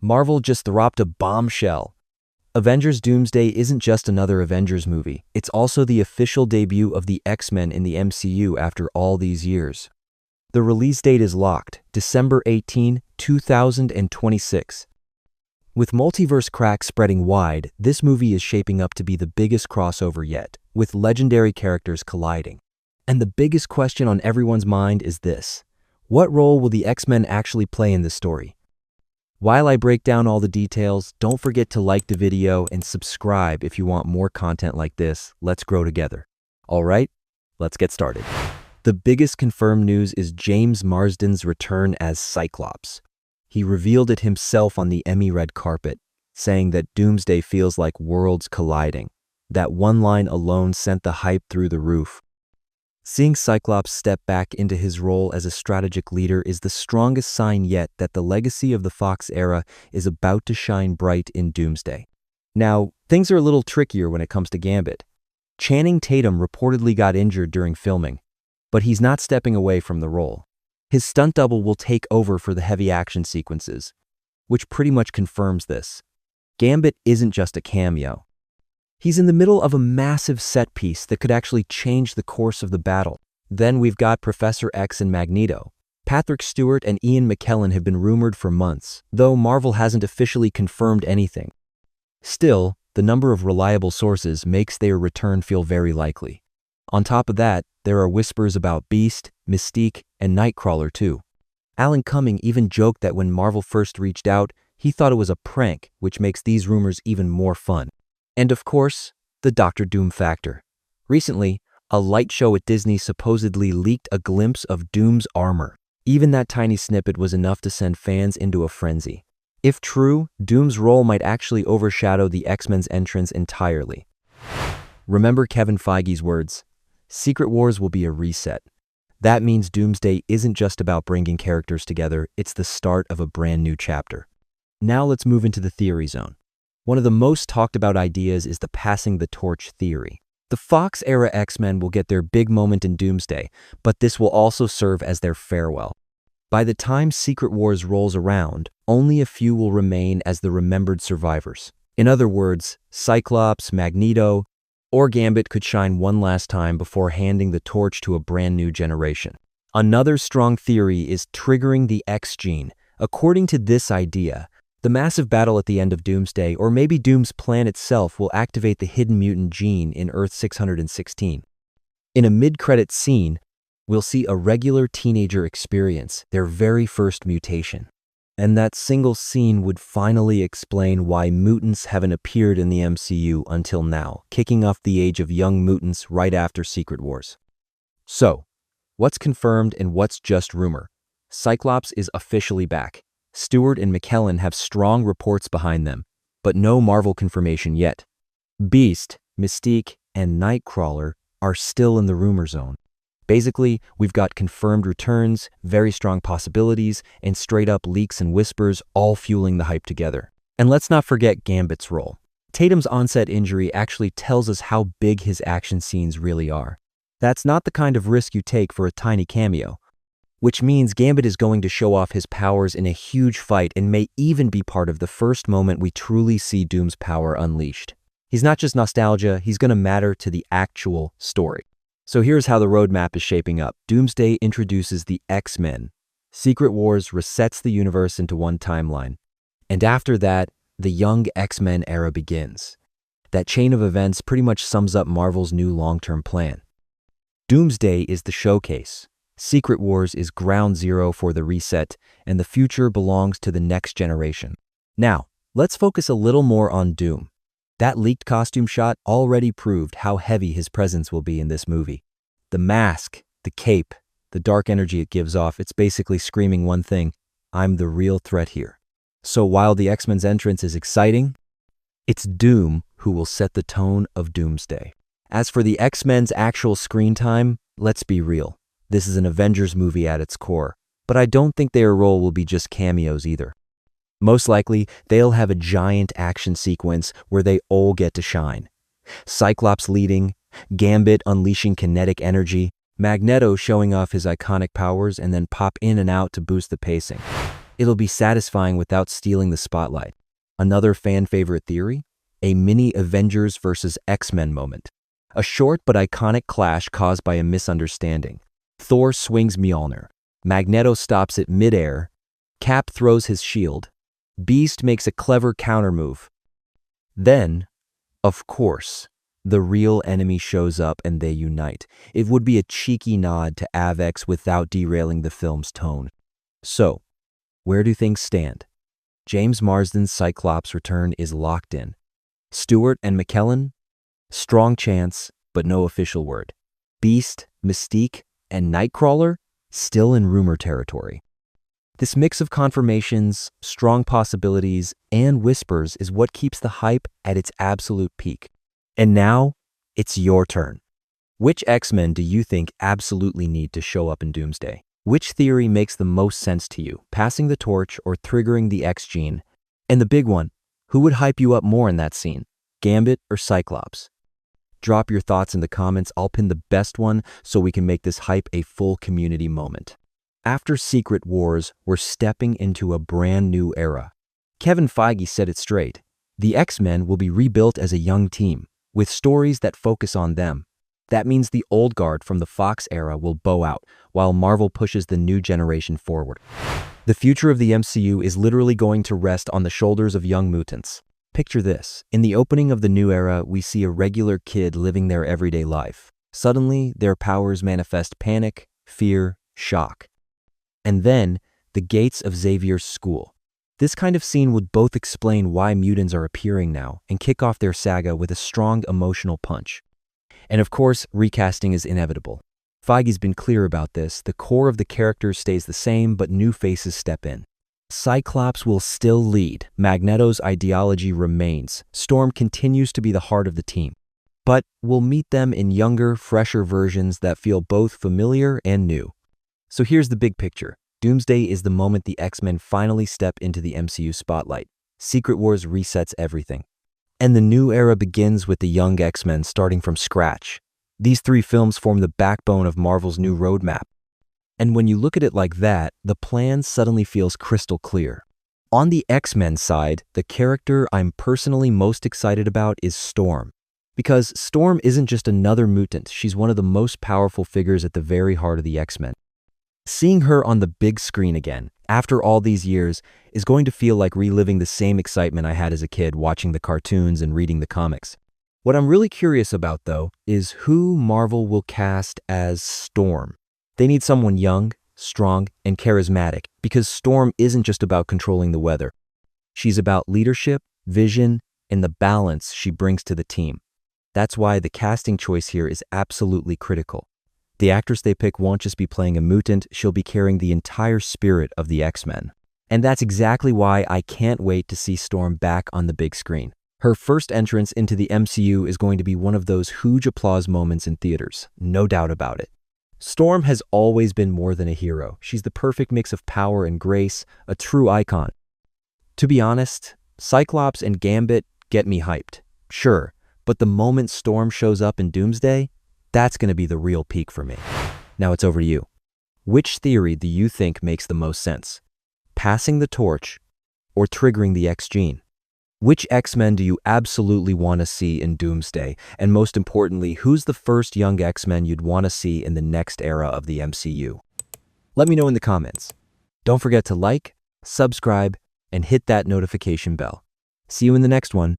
Marvel just dropped a bombshell. Avengers Doomsday isn't just another Avengers movie, it's also the official debut of the X-Men in the MCU after all these years. The release date is locked, December 18, 2026. With multiverse cracks spreading wide, this movie is shaping up to be the biggest crossover yet, with legendary characters colliding. And the biggest question on everyone's mind is this: what role will the X-Men actually play in this story? While I break down all the details, don't forget to like the video and subscribe if you want more content like this. Let's grow together. All right, let's get started. The biggest confirmed news is James Marsden's return as Cyclops. He revealed it himself on the Emmy red carpet, saying that Doomsday feels like worlds colliding. That one line alone sent the hype through the roof. Seeing Cyclops step back into his role as a strategic leader is the strongest sign yet that the legacy of the Fox era is about to shine bright in Doomsday. Now, things are a little trickier when it comes to Gambit. Channing Tatum reportedly got injured during filming, but he's not stepping away from the role. His stunt double will take over for the heavy action sequences, which pretty much confirms this. Gambit isn't just a cameo. He's in the middle of a massive set piece that could actually change the course of the battle. Then we've got Professor X and Magneto. Patrick Stewart and Ian McKellen have been rumored for months, though Marvel hasn't officially confirmed anything. Still, the number of reliable sources makes their return feel very likely. On top of that, there are whispers about Beast, Mystique, and Nightcrawler too. Alan Cumming even joked that when Marvel first reached out, he thought it was a prank, which makes these rumors even more fun. And of course, the Doctor Doom factor. Recently, a light show at Disney supposedly leaked a glimpse of Doom's armor. Even that tiny snippet was enough to send fans into a frenzy. If true, Doom's role might actually overshadow the X-Men's entrance entirely. Remember Kevin Feige's words: Secret Wars will be a reset. That means Doomsday isn't just about bringing characters together, it's the start of a brand new chapter. Now let's move into the theory zone. One of the most talked about ideas is the passing the torch theory. The Fox-era X-Men will get their big moment in Doomsday, but this will also serve as their farewell. By the time Secret Wars rolls around, only a few will remain as the remembered survivors. In other words, Cyclops, Magneto, or Gambit could shine one last time before handing the torch to a brand new generation. Another strong theory is triggering the X gene. According to this idea, the massive battle at the end of Doomsday, or maybe Doom's plan itself, will activate the hidden mutant gene in Earth 616. In a mid-credit scene, we'll see a regular teenager experience their very first mutation. And that single scene would finally explain why mutants haven't appeared in the MCU until now, kicking off the age of young mutants right after Secret Wars. So, what's confirmed and what's just rumor? Cyclops is officially back. Stewart and McKellen have strong reports behind them, but no Marvel confirmation yet. Beast, Mystique, and Nightcrawler are still in the rumor zone. Basically, we've got confirmed returns, very strong possibilities, and straight-up leaks and whispers all fueling the hype together. And let's not forget Gambit's role. Tatum's onset injury actually tells us how big his action scenes really are. That's not the kind of risk you take for a tiny cameo. Which means Gambit is going to show off his powers in a huge fight and may even be part of the first moment we truly see Doom's power unleashed. He's not just nostalgia, he's going to matter to the actual story. So here's how the roadmap is shaping up. Doomsday introduces the X-Men. Secret Wars resets the universe into one timeline. And after that, the young X-Men era begins. That chain of events pretty much sums up Marvel's new long-term plan. Doomsday is the showcase. Secret Wars is ground zero for the reset, and the future belongs to the next generation. Now, let's focus a little more on Doom. That leaked costume shot already proved how heavy his presence will be in this movie. The mask, the cape, the dark energy it gives off, it's basically screaming one thing: I'm the real threat here. So while the X-Men's entrance is exciting, it's Doom who will set the tone of Doomsday. As for the X-Men's actual screen time, let's be real. This is an Avengers movie at its core, but I don't think their role will be just cameos either. Most likely, they'll have a giant action sequence where they all get to shine. Cyclops leading, Gambit unleashing kinetic energy, Magneto showing off his iconic powers and then pop in and out to boost the pacing. It'll be satisfying without stealing the spotlight. Another fan favorite theory? A mini Avengers versus X-Men moment. A short but iconic clash caused by a misunderstanding. Thor swings Mjolnir. Magneto stops it midair. Cap throws his shield. Beast makes a clever countermove. Then, of course, the real enemy shows up and they unite. It would be a cheeky nod to AvX without derailing the film's tone. So, where do things stand? James Marsden's Cyclops return is locked in. Stewart and McKellen? Strong chance, but no official word. Beast, Mystique, and Nightcrawler? Still in rumor territory. This mix of confirmations, strong possibilities, and whispers is what keeps the hype at its absolute peak. And now, it's your turn. Which X-Men do you think absolutely need to show up in Doomsday? Which theory makes the most sense to you, passing the torch or triggering the X gene? And the big one, who would hype you up more in that scene, Gambit or Cyclops? Drop your thoughts in the comments. I'll pin the best one so we can make this hype a full community moment. After Secret Wars, we're stepping into a brand new era. Kevin Feige said it straight. The X-Men will be rebuilt as a young team, with stories that focus on them. That means the old guard from the Fox era will bow out, while Marvel pushes the new generation forward. The future of the MCU is literally going to rest on the shoulders of young mutants. Picture this. In the opening of the new era, we see a regular kid living their everyday life. Suddenly, their powers manifest panic, fear, shock. And then, the gates of Xavier's school. This kind of scene would both explain why mutants are appearing now and kick off their saga with a strong emotional punch. And of course, recasting is inevitable. Feige's been clear about this. The core of the characters stays the same, but new faces step in. Cyclops will still lead. Magneto's ideology remains. Storm continues to be the heart of the team. But we'll meet them in younger, fresher versions that feel both familiar and new. So here's the big picture. Doomsday is the moment the X-Men finally step into the MCU spotlight. Secret Wars resets everything. And the new era begins with the young X-Men starting from scratch. These three films form the backbone of Marvel's new roadmap. And when you look at it like that, the plan suddenly feels crystal clear. On the X-Men side, the character I'm personally most excited about is Storm. Because Storm isn't just another mutant, she's one of the most powerful figures at the very heart of the X-Men. Seeing her on the big screen again, after all these years, is going to feel like reliving the same excitement I had as a kid watching the cartoons and reading the comics. What I'm really curious about, though, is who Marvel will cast as Storm. They need someone young, strong, and charismatic, because Storm isn't just about controlling the weather. She's about leadership, vision, and the balance she brings to the team. That's why the casting choice here is absolutely critical. The actress they pick won't just be playing a mutant, she'll be carrying the entire spirit of the X-Men. And that's exactly why I can't wait to see Storm back on the big screen. Her first entrance into the MCU is going to be one of those huge applause moments in theaters, no doubt about it. Storm has always been more than a hero. She's the perfect mix of power and grace, a true icon. To be honest, Cyclops and Gambit get me hyped. Sure, but the moment Storm shows up in Doomsday, that's going to be the real peak for me. Now it's over to you. Which theory do you think makes the most sense? Passing the torch or triggering the X gene? Which X-Men do you absolutely want to see in Doomsday? And most importantly, who's the first young X-Men you'd want to see in the next era of the MCU? Let me know in the comments. Don't forget to like, subscribe, and hit that notification bell. See you in the next one.